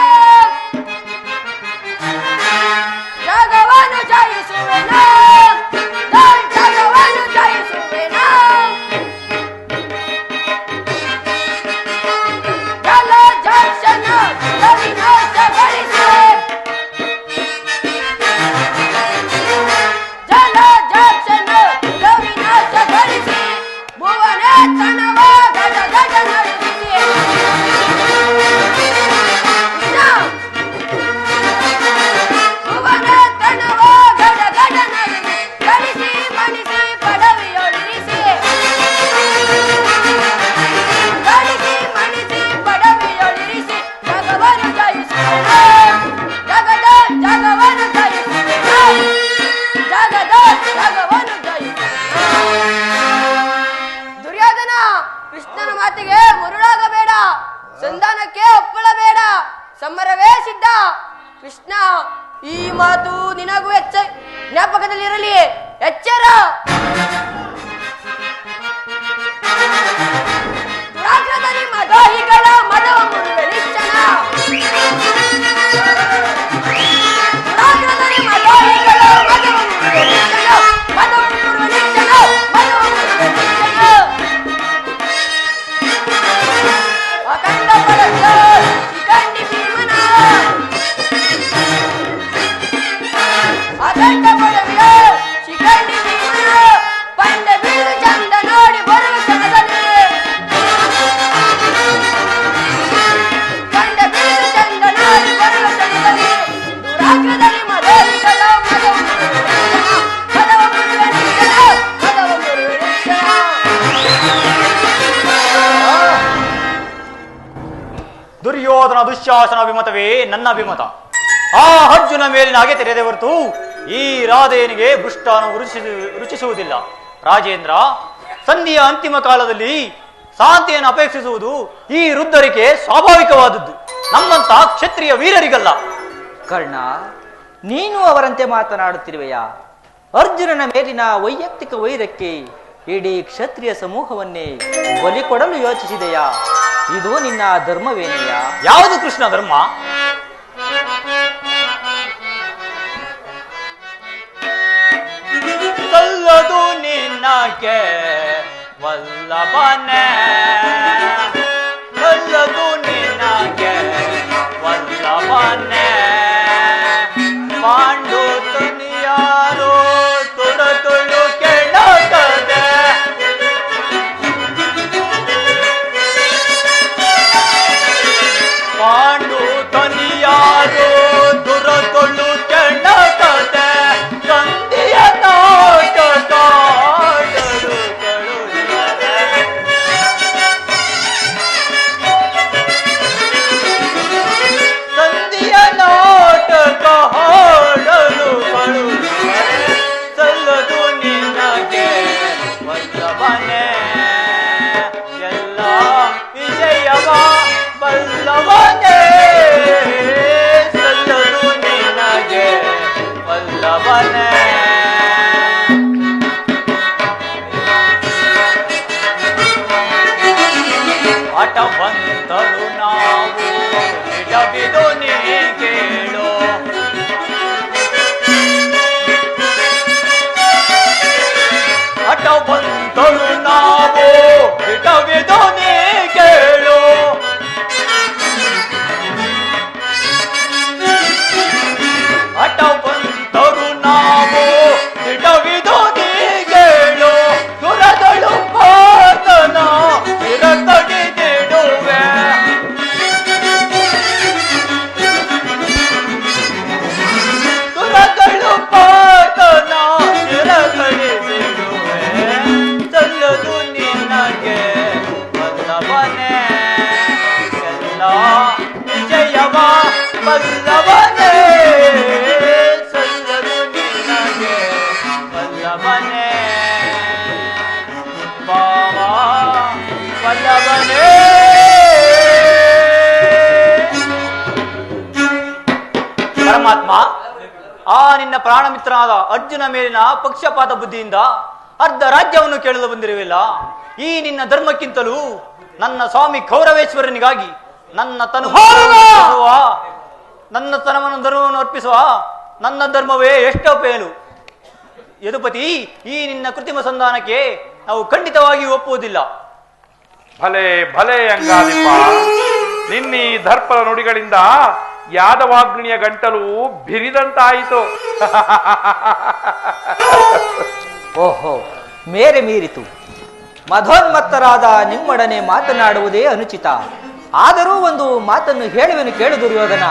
ಜಗವನ್ನು ಜಯಿಸುವೆನು, ಜಗವನ್ನು ಜಯಿಸುವೆನು. ಸಂಧಾನಕ್ಕೆ ಒಪ್ಕೊಳ್ಳಬೇಡ, ಸಮರವೇ ಸಿದ್ಧ. ಕೃಷ್ಣ, ಈ ಮಾತು ನಿನಗೂ ಜ್ಞಾಪಕದಲ್ಲಿರಲಿ. ಎಚ್ಚರ. ದುರಾಗ್ರದಲ್ಲಿ ಮದೋಹಿಗಳ ಮದವ ಮುರುವೆ ನಿಶ್ಚನ. ದುರಾಗ್ರದಲ್ಲಿ ಮದೋಹಿಗಳ ಮದವ ಮುರುವೆ ನಿಶ್ಚನ. ಮದವ ಮುರುವೆ ನಿಶ್ಚನ. ಮದವ ಮುರುವೆ ನಿಶ್ಚನ. ಅಖಂಡ ಪರಶ ಶಿಖಂಡಿ ಭೀಮನ. ಅಖಂಡ ಪರಶ ಶಿಖಂಡಿ ಭೀಮನ. ಪಂಡ ಬೀಳು ಚಂದ ನೋಡಿ ಬರುವ ಕ್ಷಣದಲ್ಲಿ. ಪಂಡ ಬೀಳು ಚಂದ ನೋಡಿ ಬರುವ ಕ್ಷಣದಲ್ಲಿ. ದುರಾಗ್ರದಲ್ಲಿ ಮದೋಹಿಗಳ ಮದವ ಮುರುವೆ ನಿಶ್ಚನ. ಮದವ ಮುರುವೆ ನಿಶ್ಚನ. ಮದವ ಮುರುವೆ ನಿಶ್ಚನ. ದುರ್ಯೋಧನ ದುಶ್ಯಾಸನ ಅಭಿಮತವೇ ನನ್ನ ಅಭಿಮತ. ಆ ಅರ್ಜುನ ಮೇಲಿನ ಹಾಗೆ ತೆರೆದೇ ಹೊರತು ಈ ರಾಧೆಯನಿಗೆ ಭೃಷ್ಟನು ರುಚಿಸುವುದಿಲ್ಲ. ರಾಜೇಂದ್ರ, ಸಂಧಿಯ ಅಂತಿಮ ಕಾಲದಲ್ಲಿ ಶಾಂತಿಯನ್ನು ಅಪೇಕ್ಷಿಸುವುದು ಈ ವೃದ್ಧರಿಗೆ ಸ್ವಾಭಾವಿಕವಾದದ್ದು, ನಮ್ಮಂತ ಕ್ಷತ್ರಿಯ ವೀರರಿಗಲ್ಲ. ಕರ್ಣ, ನೀನು ಅವರಂತೆ ಮಾತನಾಡುತ್ತಿರುವೆಯಾ? ಅರ್ಜುನನ ಮೇಲಿನ ವೈಯಕ್ತಿಕ ವೈರಕ್ಕೆ ಇಡೀ ಕ್ಷತ್ರಿಯ ಸಮೂಹವನ್ನೇ ಬಲಿ ಕೊಡಲು ಯೋಚಿಸಿದೆಯಾ? ಇದು ನಿನ್ನ ಧರ್ಮವೇನೆಯ? ಯಾವುದು ಕೃಷ್ಣ ಧರ್ಮ? ಸಲ್ಲದು ನಿನ್ನಗೆ ವಲ್ಲಭನೆ, ಸಲ್ಲದು ನಿನ್ನಗೆ ವಲ್ಲಭನೆ. ಪಾಂಡು ತನಿಯಾರು ತುಳು ಕೆಳಗದೆ. ಪಾಂಡು ತನಿಯಾರು ತುಳು ಕೆಳಗದೆ. ಸಂಧಿಯ ನಾಟಕ ಆಡಲು ಕಳುಹಿದರೆ. ಸಂಧಿಯ ನಾಟಕ ಹಾಡಲು ಕಳುಹಿದರೆ. ಸಲ್ಲದು ನಿನಗೆ ವಲ್ಲಭನೆ, ಎಲ್ಲ ವಿಜಯವ ಬಲ್ಲವನೇ. ಸಲ್ಲದು ನಿನಗೆ ವಲ್ಲಭನೆ. ಹಠವಂತರು ನಾವು ಬಿಡಬಿದು ನೀ ಕೇಳು. ಹಠವಂತರು ನಾವು ಬಿಡಬಿದು ನೀ ಕೇಳು. ಹಠವಂತರು ನಾವು ಬಿಡಬಿದು ನೀ ಕೇಳು. ದುರದಳು ಪಾತನ ಚಿರತಡಿದಿಡುವೆ. ದುರದಳು ಪಾತನ ಚಿರತಡಿದಿಡುವೆ. ಸಲ್ಲದು ನಿನಗೆ ವಲ್ಲಭನೆ, ಎಲ್ಲ ವಿಜಯವ ಬಲ್ಲವನೇ. ಸಲ್ಲದು ನಿನಗೆ ವಲ್ಲಭನೆ, ಭಾವ ವಲ್ಲಭನೇ. ಪರಮಾತ್ಮ, ಆ ನಿನ್ನ ಪ್ರಾಣಮಿತ್ರನಾದ ಅರ್ಜುನ ಮೇಲಿನ ಪಕ್ಷಪಾತ ಬುದ್ಧಿಯಿಂದ ಅರ್ಧ ರಾಜ್ಯವನ್ನು ಕೇಳಲು ಬಂದಿರುವಿಲ್ಲ. ಈ ನಿನ್ನ ಧರ್ಮಕ್ಕಿಂತಲೂ ನನ್ನ ಸ್ವಾಮಿ ಕೌರವೇಶ್ವರನಿಗಾಗಿ ನನ್ನ ಧರ್ಮವನ್ನು ಅರ್ಪಿಸುವ ನನ್ನ ಧರ್ಮವೇ ಎಷ್ಟೋ ಪೇಲು. ಯದುಪತಿ, ಈ ನಿನ್ನ ಕೃತ್ರಿಮ ಸಂಧಾನಕ್ಕೆ ನಾವು ಖಂಡಿತವಾಗಿ ಒಪ್ಪುವುದಿಲ್ಲ. ಭಲೆ ಭಲೆ ಅಂಗಾದಿಪ, ನಿನ್ನೀ ದರ್ಪದ ನುಡಿಗಳಿಂದ ಯಾದವಾಗ್ನಿಯ ಗಂಟಲು ಬಿರಿದಂತಾಯಿತು. ಓಹೋ, ಮೇರೆ ಮೀರಿತು. ಮಧೋನ್ಮತ್ತರಾದ ನಿಮ್ಮೊಡನೆ ಮಾತನಾಡುವುದೇ ಅನುಚಿತ. ಆದರೂ ಒಂದು ಮಾತನ್ನು ಹೇಳುವೆನು ಕೇಳು ದುರ್ಯೋಧನ.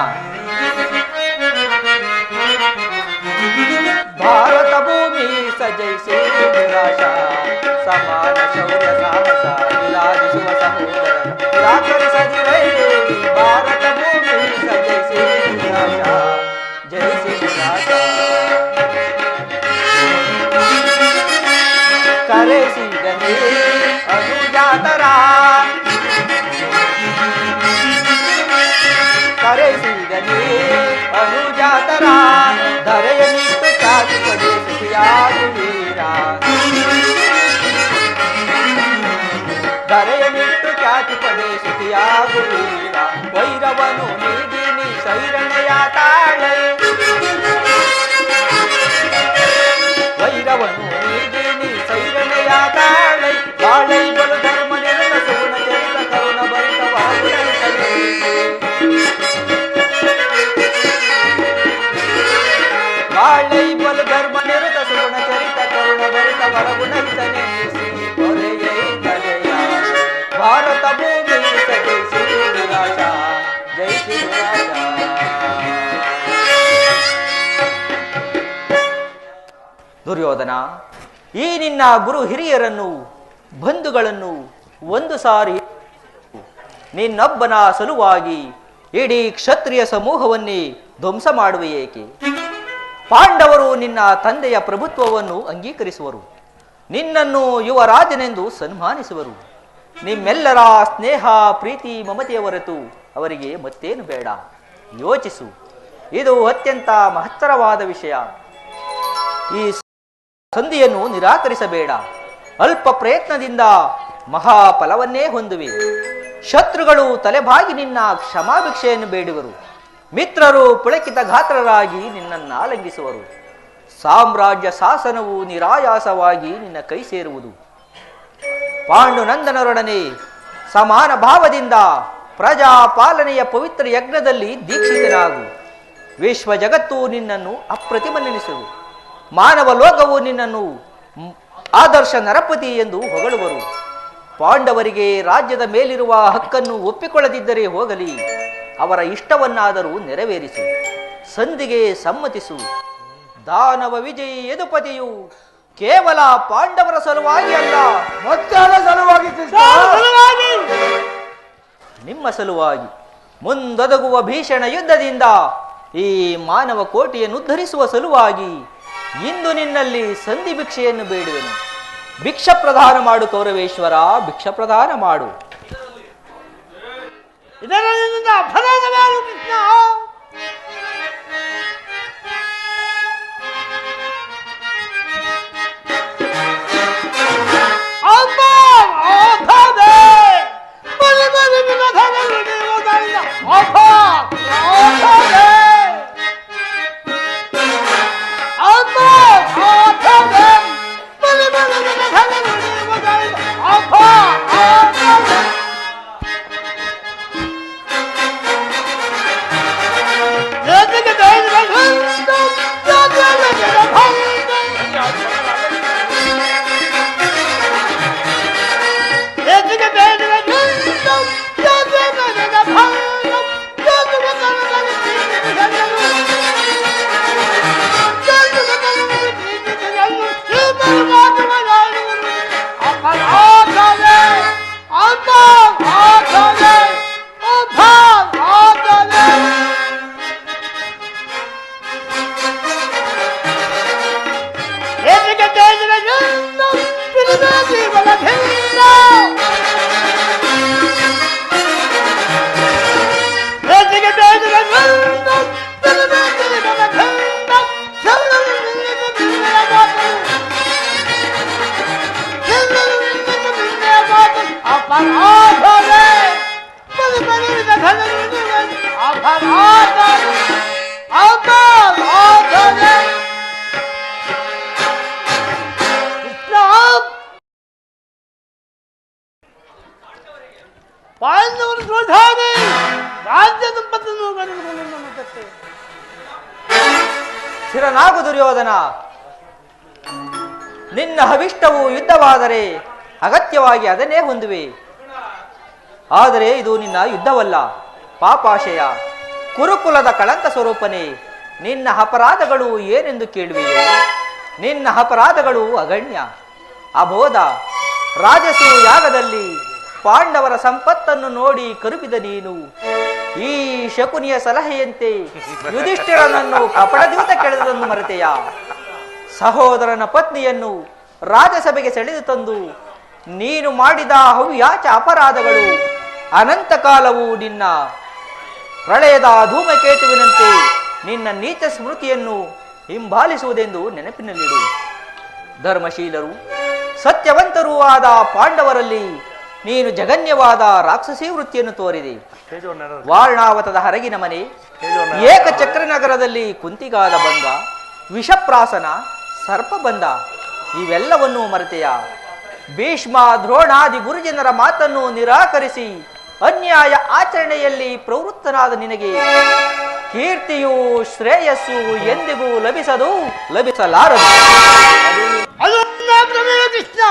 ಭಾರತ ಭೂಮಿ ಸಜೈಸೆ ನಿರಾಶ, ಸಮಾನ ಶೌರ್ಯ ಸಾಹಸ ವಿರಾಜಿಸುವ ಸಹೋದರ ನಿರಾಕರಿಸದಿರೇ. ಭಾರತ ಭೂಮಿ ಸಜೈಸೆ ನಿರಾಶ, ಜಯಿಸಿ ನಿರಾಶ. ಕರೆಸಿದರೆ ಅನುಜಾತರ ವೈರವನು ನೀಡಿನಿ ಸೈರಣೆಯ ತಾಳೈ ವೈರವನು ನೀಡಿನಿ ಸೈರಣೆಯ ತಾಳೈ ಬಾಳೈ ಬಲು ಧರ್ಮ ನಿರತ ಸುಗುಣ ಚರಿತ ಕರುಣ ಭರಿತವಾಗುತ್ತಲೇ ಬಾಳೈ ಬಲು ಧರ್ಮ ನಿರತ ಸುಗುಣ ಚರಿತ ಕರುಣ ಭರಿತ ವರಗುಣೈತನೆನಿಸಿ ಕೊರೆಯೈ ತಲೆಯ ಭಾರತ ಭೂಮಿ ಜಯಿಸಿ ನಿರಾಶ ಜಯಿಸಿ ನಿರಾಶ. ದುರ್ಯೋಧನ, ಈ ನಿನ್ನ ಗುರು ಹಿರಿಯರನ್ನು ಬಂಧುಗಳನ್ನು ಒಂದು ಸಾರಿ ನಿನ್ನೊಬ್ಬನ ಸಲುವಾಗಿ ಇಡೀ ಕ್ಷತ್ರಿಯ ಸಮೂಹವನ್ನೇ ಧ್ವಂಸ ಮಾಡುವ ಏಕೆ? ಪಾಂಡವರು ನಿನ್ನ ತಂದೆಯ ಪ್ರಭುತ್ವವನ್ನು ಅಂಗೀಕರಿಸುವರು, ನಿನ್ನನ್ನು ಯುವರಾಜನೆಂದು ಸನ್ಮಾನಿಸುವರು. ನಿಮ್ಮೆಲ್ಲರ ಸ್ನೇಹ ಪ್ರೀತಿ ಮಮತೆಯ ಹೊರತು ಅವರಿಗೆ ಮತ್ತೇನು ಬೇಡ. ಯೋಚಿಸು, ಇದು ಅತ್ಯಂತ ಮಹತ್ತರವಾದ ವಿಷಯ. ಈ ಸಂಧಿಯನ್ನು ನಿರಾಕರಿಸಬೇಡ. ಅಲ್ಪ ಪ್ರಯತ್ನದಿಂದ ಮಹಾಫಲವನ್ನೇ ಹೊಂದುವೆ. ಶತ್ರುಗಳು ತಲೆಬಾಗಿ ನಿನ್ನ ಕ್ಷಮಾಭಿಕ್ಷೆಯನ್ನು ಬೇಡುವರು. ಮಿತ್ರರು ಪುಳಕಿತ ಗಾತ್ರರಾಗಿ ನಿನ್ನನ್ನು ಆಲಂಗಿಸುವರು. ಸಾಮ್ರಾಜ್ಯ ಶಾಸನವು ನಿರಾಯಾಸವಾಗಿ ನಿನ್ನ ಕೈ ಸೇರುವುದು. ಪಾಂಡುನಂದನರೊಡನೆ ಸಮಾನ ಭಾವದಿಂದ ಪ್ರಜಾಪಾಲನೆಯ ಪವಿತ್ರ ಯಜ್ಞದಲ್ಲಿ ದೀಕ್ಷಿತನಾಗು. ವಿಶ್ವ ಜಗತ್ತು ನಿನ್ನನ್ನು ಅಪ್ರತಿಮನೆನಿಸುವುದು. ಮಾನವ ಲೋಕವು ನಿನ್ನನ್ನು ಆದರ್ಶ ನರಪತಿ ಎಂದು ಹೊಗಳುವರು. ಪಾಂಡವರಿಗೆ ರಾಜ್ಯದ ಮೇಲಿರುವ ಹಕ್ಕನ್ನು ಒಪ್ಪಿಕೊಳ್ಳದಿದ್ದರೆ ಹೋಗಲಿ, ಅವರ ಇಷ್ಟವನ್ನಾದರೂ ನೆರವೇರಿಸು. ಸಂಧಿಗೆ ಸಮ್ಮತಿಸು. ದಾನವ ವಿಜಯಿ ಯದುಪತಿಯು ಕೇವಲ ಪಾಂಡವರ ಸಲುವಾಗಿ ಅಲ್ಲ, ಮತ್ತಾರ ಸಲುವಾಗಿ ಕೃಷ್ಣ? ನಿಮ್ಮ ಸಲುವಾಗಿ ಮುಂದೊದಗುವ ಭೀಷಣ ಯುದ್ಧದಿಂದ ಈ ಮಾನವ ಕೋಟಿಯನ್ನು ಉದ್ಧರಿಸುವ ಸಲುವಾಗಿ ಇಂದು ನಿನ್ನಲ್ಲಿ ಸಂಧಿ ಭಿಕ್ಷೆಯನ್ನು ಬೇಡುವೆನು. ಭಿಕ್ಷ ಪ್ರದಾನ ಮಾಡು ಕೌರವೇಶ್ವರ, ಭಿಕ್ಷ ಪ್ರದಾನ ಮಾಡು. ಇದರಿಂದ ಅಪರಾಧವಾಗು ಕೃಷ್ಣ. ಪಾಂಡವರು ದ್ರೋಧಾನೆ ರಾಜ್ಯ ಸಂಪತ್ತನ್ನು ಕಳೆದುಕೊಂಡು ಸ್ಥಿರನಾಗು ದುರ್ಯೋಧನ. ನಿನ್ನ ಅಭಿಷ್ಟವು ಯುದ್ಧವಾದರೆ ಅಗತ್ಯವಾಗಿ ಅದನ್ನೇ ಹೊಂದುವೆ. ಆದರೆ ಇದು ನಿನ್ನ ಯುದ್ಧವಲ್ಲ, ಪಾಪಾಶಯ. ಕುರುಕುಲದ ಕಳಂಕ ಸ್ವರೂಪನೇ, ನಿನ್ನ ಅಪರಾಧಗಳು ಏನೆಂದು ಕೇಳುವೆಯೋ? ನಿನ್ನ ಅಪರಾಧಗಳು ಅಗಣ್ಯ, ಅಬೋಧ. ರಾಜಸು ಯಾಗದಲ್ಲಿ ಪಾಂಡವರ ಸಂಪತ್ತನ್ನು ನೋಡಿ ಕರುಬಿದ ನೀನು ಈ ಶಕುನಿಯ ಸಲಹೆಯಂತೆ ಯುಧಿಷ್ಠಿರನನ್ನು ಕಪಟದೂತ ಕೆಳೆದನ್ನು ಮರೆತೆಯ? ಸಹೋದರನ ಪತ್ನಿಯನ್ನು ರಾಜಸಭೆಗೆ ಸೆಳೆದು ತಂದು ನೀನು ಮಾಡಿದ ಹವ್ಯಾಚ ಅಪರಾಧಗಳು ಅನಂತ ಕಾಲವು ನಿನ್ನ ಪ್ರಳಯದ ಧೂಮಕೇತುವಿನಂತೆ ನಿನ್ನ ನೀಚ ಸ್ಮೃತಿಯನ್ನು ಹಿಂಬಾಲಿಸುವುದೆಂದು ನೆನಪಿನಲ್ಲಿಡು. ಧರ್ಮಶೀಲರು ಸತ್ಯವಂತರೂ ಆದ ಪಾಂಡವರಲ್ಲಿ ನೀನು ಜಗನ್ಯವಾದ ರಾಕ್ಷಸಿ ವೃತ್ತಿಯನ್ನು ತೋರಿದೆ. ವಾರಣಾವತದ ಹರಗಿನ ಮನೆ, ಏಕಚಕ್ರ ನಗರದಲ್ಲಿ ಕುಂತಿಗಾದ ಬಂಧ, ವಿಷಪ್ರಾಸನ, ಸರ್ಪಬಂಧ ಇವೆಲ್ಲವನ್ನೂ ಮರೆತೆಯ. ಭೀಷ್ಮ ದ್ರೋಣಾದಿ ಗುರುಜನರ ಮಾತನ್ನು ನಿರಾಕರಿಸಿ ಅನ್ಯಾಯ ಆಚರಣೆಯಲ್ಲಿ ಪ್ರವೃತ್ತನಾದ ನಿನಗೆ ಕೀರ್ತಿಯು ಶ್ರೇಯಸ್ಸು ಎಂದಿಗೂ ಲಭಿಸಲಾರದು. ಕೃಷ್ಣ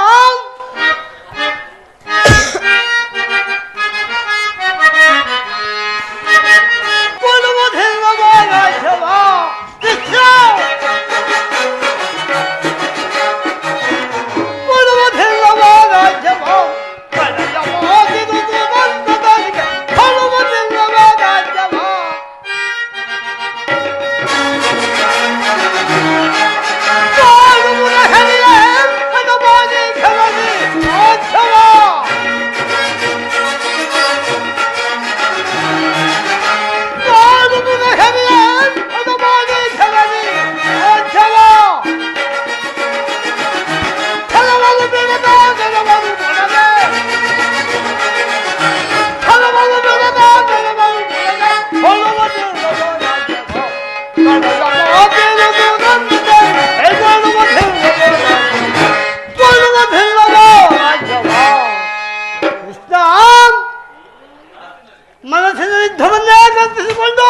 ಮನಸ್ಸಿನ ಯುದ್ಧವನ್ನೇ ಕಲ್ಪಿಸಿಕೊಂಡು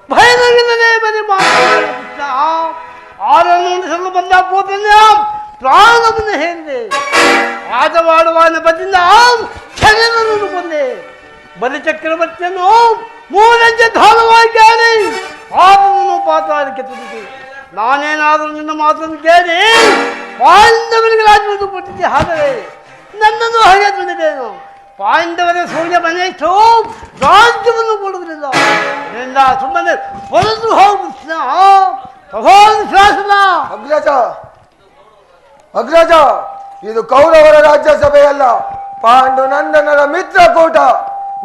ಭಯದಿಂದಲೇ ಬರೀ ಕೃಷ್ಣ ಆರನ್ನು ಉಳಿಸಲು ಬಂದ ಪೂತನ್ಯ ಪ್ರಾಣವನ್ನು ಹೇಳಿದೆ. ಆಟವಾಡುವ ಬದಿಂದ ಶರೀರವನ್ನು ಕೊಂದೆ. ಬಲಿ ಚಕ್ರವರ್ತಿಯನ್ನು ಮೂರಂಜೆ ಧಾರವಾಗಿ ಕೇಳಿ ಆತನನ್ನು ಪಾತಾಳಕ್ಕೆ ತುಳಿದು ನಾನೇನಾದರೂ ನಿನ್ನ ಮಾತನ್ನು ಕೇಳಿ ಪಾಂಡವರಿಗೆ ರಾಜ್ಯವನ್ನು ಕೊಟ್ಟಿದ್ದೆ. ಆದರೆ ನನ್ನನ್ನು ಹಾಗೆ ತುಳಿದೇನು. ಪಾಂಡವರ ಸೂರ್ಯ ಮನೆಯಷ್ಟು ರಾಜ್ಯವನ್ನು ಕೊಡುವುದಿಲ್ಲ. ಇದರಿಂದ ಸುಮ್ಮನೆ ಹೊರತು ಹೋಗು ಶಾಸನ. ಅಗ್ರಜ, ಇದು ಕೌರವರ ರಾಜ್ಯಸಭೆಯಲ್ಲ, ಪಾಂಡುನಂದನರ ಮಿತ್ರಕೂಟ.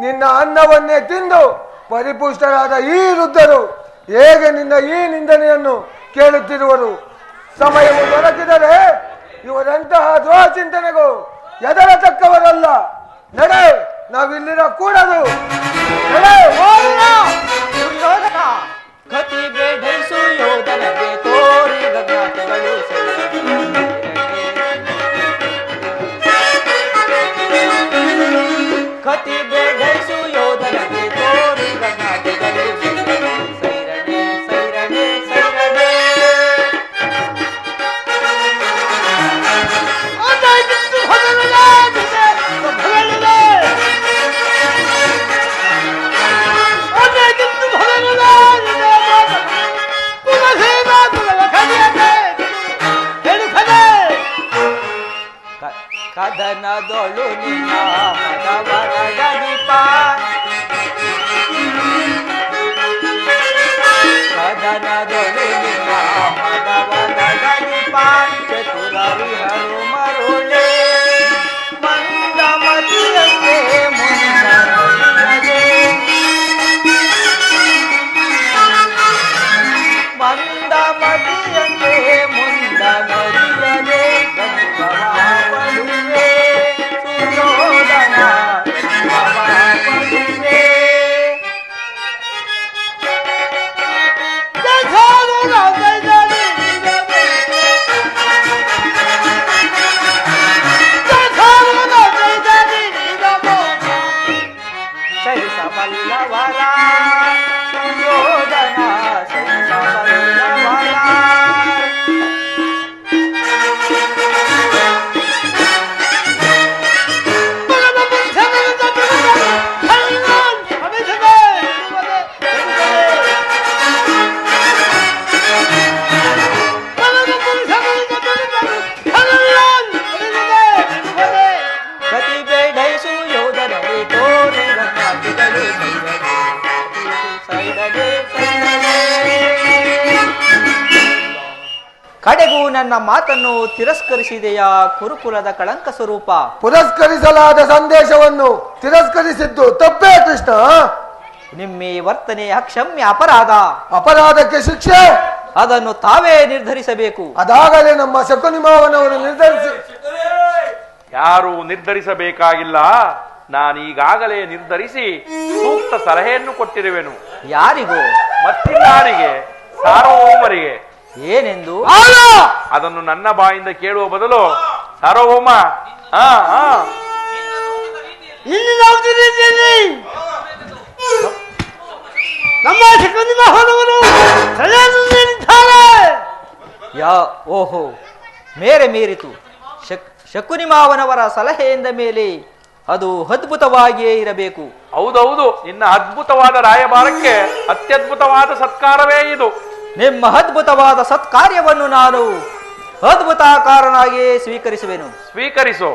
ನಿನ್ನ ಅನ್ನವನ್ನೇ ತಿಂದು ಪರಿಪುಷ್ಟರಾದ ಈ ವೃದ್ಧರು ಹೇಗೆ ನಿನ್ನ ಈ ನಿಂದನೆಯನ್ನು ಕೇಳುತ್ತಿರುವರು? ಸಮಯವು ದೊರಕಿದರೆ ಇವರಂತಹ ದ್ರೋಹ ಚಿಂತನೆಗೂ ಎದರತಕ್ಕವರಲ್ಲ. ನಡೆ, ನಾವಿಲ್ಲಿರ ಕೂಡದು. ನಡೆ. ಕತಿ ಬೇಡೈಸು ಯೋಧನಗೆ ತೋರಿ ಗಗನಗಳು ಕತಿ ಬೇಡೈಸು ಯೋಧನಗೆ ತೋರಿ ಗಗನಗಳು ಸೈರಣೆ ಸೈರಣೆ ಸೈರಣೆ ಕದನದೊಳು ನಿನ್ನ ಮದವರಡಗಿಪ ಕದನದೊಳು ನಿನ್ನ ಮದವರಡಗಿಪ ಚತುರರಿ ಹರು ಮರುಳೆ ಮಂದಮತಿಯಂತೆ ಮುಂದರಿಯದೆ ಮಂದಮತಿಯಂತೆ ಮುಂದರಿಯದೆ ಪಡುವೆ ಸುಯೋಧನ ಪಡುವೆ ಸರಿಸಬಲ್ಲವರ ಸುಯೋಧನ ಸರಿಸಬಲ್ಲವರ ಕಡೆಗೂ ನನ್ನ ಮಾತನ್ನು ತಿರಸ್ಕರಿಸಿದೆಯಾ ಕುರುಕುಲದ ಕಳಂಕ ಸ್ವರೂಪ? ಪುರಸ್ಕರಿಸಲಾದ ಸಂದೇಶವನ್ನು ತಿರಸ್ಕರಿಸಿದ್ದು ತಪ್ಪೇ ಕೃಷ್ಣ. ನಿಮ್ಮ ಈ ವರ್ತನೆ ಅಕ್ಷಮ್ಯ ಅಪರಾಧ. ಅಪರಾಧಕ್ಕೆ ಶಿಕ್ಷೆ ಅದನ್ನು ತಾವೇ ನಿರ್ಧರಿಸಬೇಕು. ಅದಾಗಲೇ ನಮ್ಮ ಶಕುನಿ ಮಾವನವರು ನಿರ್ಧರಿಸಿ ಯಾರು ನಿರ್ಧರಿಸಬೇಕಾಗಿಲ್ಲ. ನಾನೀಗಾಗಲೇ ನಿರ್ಧರಿಸಿ ಸೂಕ್ತ ಸಲಹೆಯನ್ನು ಕೊಟ್ಟಿರುವೆನು. ಯಾರಿಗೂ? ಮತ್ತಿನ್ನಾರಿಗೆ? ಸಾರ್ವಭೌಮರಿಗೆ. ಏನೆಂದು? ಅದನ್ನು ನನ್ನ ಬಾಯಿಂದ ಕೇಳುವ ಬದಲು ಸಾರ್ವಭೌಮ ನಮ್ಮ ಶಕುನಿ ಮಹಾನವರು ಓಹೋ, ಮೇರೆ ಮೀರಿತು. ಶಕುನಿ ಮಾವನವರ ಸಲಹೆಯಿಂದ ಮೇಲೆ ಅದು ಅದ್ಭುತವಾಗಿಯೇ ಇರಬೇಕು. ಹೌದೌದು, ನಿನ್ನ ಅದ್ಭುತವಾದ ರಾಯಭಾರಕ್ಕೆ ಅತ್ಯದ್ಭುತವಾದ ಸತ್ಕಾರವೇ ಇದು. ನಿಮ್ಮ ಅದ್ಭುತವಾದ ಸತ್ಕಾರ್ಯವನ್ನು ನಾನು ಅದ್ಭುತಕಾರನಾಗಿಯೇ ಸ್ವೀಕರಿಸುವೆನು. ಸ್ವೀಕರಿಸು.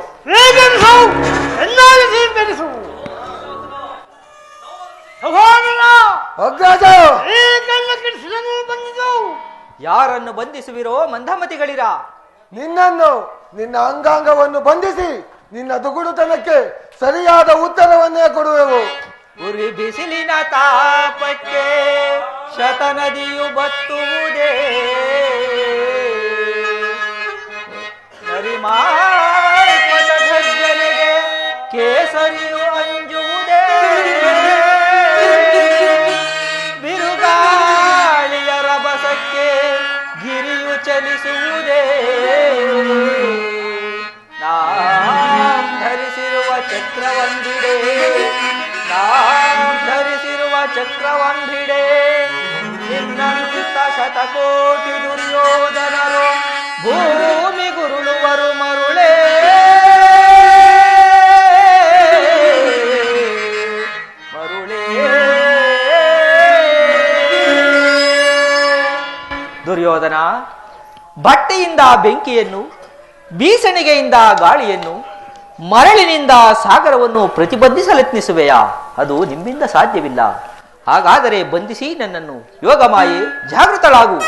ಯಾರನ್ನು ಬಂಧಿಸುವಿರೋ ಮಂದಮತಿಗಳಿರ? ನಿನ್ನನ್ನು, ನಿನ್ನ ಅಂಗಾಂಗವನ್ನು ಬಂಧಿಸಿ ನಿನ್ನ ದುಗುಡುತನಕ್ಕೆ ಸರಿಯಾದ ಉತ್ತರವನ್ನೇ ಕೊಡುವೆವು. ಉರಿ ಬಿಸಿಲಿನ ತಾಪಕ್ಕೆ ಶತನದಿಯು ಬತ್ತುವುದೇ, ಗರ್ಜನೆಗೆ ಕೇಸರಿಯು ಅಂಜುವುದೇ, ಬಿರುಗಾಳಿಯ ರಭಸಕ್ಕೆ ಗಿರಿಯು ಚಲಿಸುವುದೇ, ಧರಿಸಿರುವ ಚಕ್ರವಂದಿಡೆ, ಧರಿಸಿರುವ ಚಕ್ರವಂದಿಡೆ, ನಿನ್ನಂತ ಶತಕೋಟಿ ದುರ್ಯೋಧನರು ಭೂಮಿ ಗುರುಳುವರು ಮರುಳೇ. ಮರುಳೇ ದುರ್ಯೋಧನ, ಬಟ್ಟೆಯಿಂದ ಬೆಂಕಿಯನ್ನು, ಬೀಸಣಿಗೆಯಿಂದ ಗಾಳಿಯನ್ನು, ಮರಳಿನಿಂದ ಸಾಗರವನ್ನು ಪ್ರತಿಬಂಧಿಸಲೆತ್ನಿಸುವೆಯಾ? ಅದು ನಿಮ್ಮಿಂದ ಸಾಧ್ಯವಿಲ್ಲ. ಹಾಗಾದರೆ ಬಂಧಿಸಿ ನನ್ನನ್ನು. ಯೋಗಮಾಯೆ, ಜಾಗೃತಳಾಗು.